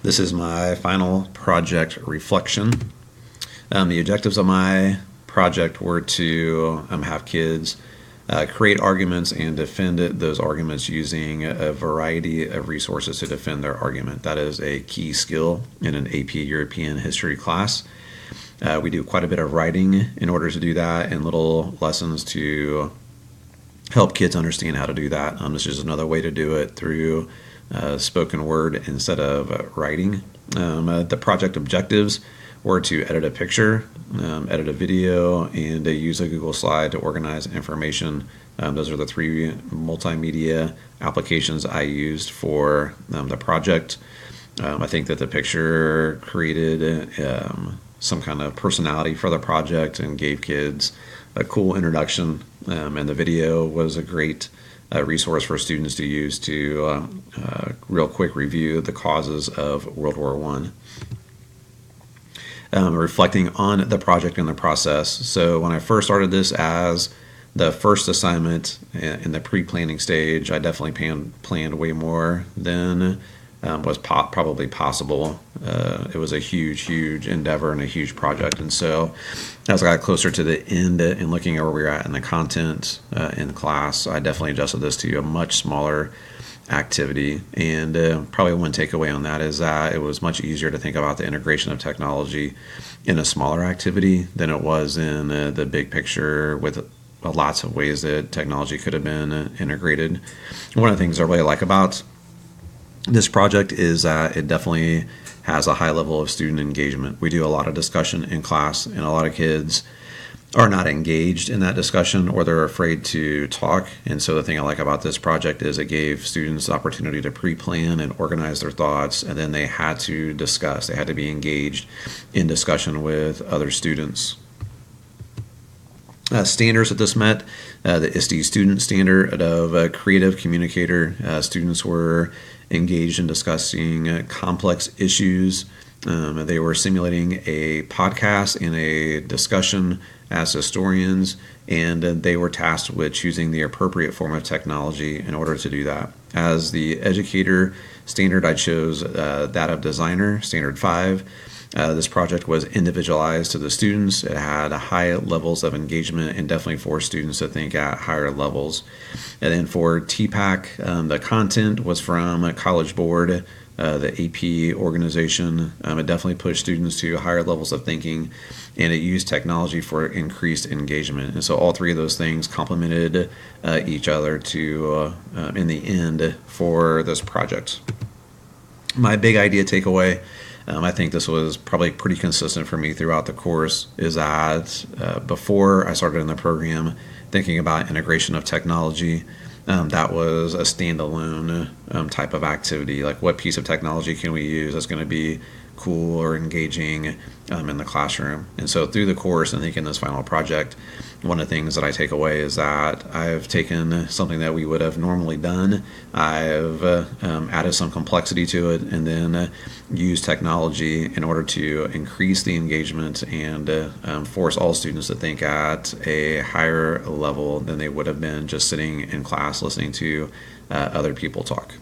This is my final project reflection. The objectives of my project were to have kids create arguments and defend those arguments using a variety of resources to defend their argument. That is a key skill in an AP European history class. We do quite a bit of writing in order to do that, and little lessons to help kids understand how to do that. This is another way to do it through spoken word instead of writing. The project objectives were to edit a picture, edit a video, and use a Google Slide to organize information. Those are the three multimedia applications I used for the project. I think that the picture created some kind of personality for the project and gave kids a cool introduction, and the video was a great resource for students to use to real quick review the causes of World War I. Reflecting on the project and the process. So when I first started this as the first assignment in the pre-planning stage, I definitely planned way more than was probably possible. It was a huge endeavor and a huge project. And so as I got closer to the end and looking at where we were at in the content in class, I definitely adjusted this to a much smaller activity. And probably one takeaway on that is that it was much easier to think about the integration of technology in a smaller activity than it was in the big picture with lots of ways that technology could have been integrated. One of the things I really like about this project is that it definitely has a high level of student engagement. We do a lot of discussion in class, and a lot of kids are not engaged in that discussion, or they're afraid to talk. And so the thing I like about this project is it gave students the opportunity to pre-plan and organize their thoughts, and then they had to discuss. They had to be engaged in discussion with other students. Standards that this met, the ISTE student standard of creative communicator. Students were engaged in discussing complex issues. They were simulating a podcast and a discussion as historians, and they were tasked with choosing the appropriate form of technology in order to do that. As the educator standard, I chose that of designer, standard 5. This project was individualized to the students. It had high levels of engagement and definitely forced students to think at higher levels. And then for TPAC, the content was from College Board, the AP organization. It definitely pushed students to higher levels of thinking, and it used technology for increased engagement. And so all three of those things complemented each other to, in the end, for this project. My big idea takeaway, I think this was probably pretty consistent for me throughout the course, is that before I started in the program thinking about integration of technology, that was a standalone type of activity. Like, what piece of technology can we use that's going to be cool or engaging in the classroom? And so through the course, I think in this final project, one of the things that I take away is that I've taken something that we would have normally done, I've added some complexity to it, and then used technology in order to increase the engagement and force all students to think at a higher level than they would have been just sitting in class listening to other people talk.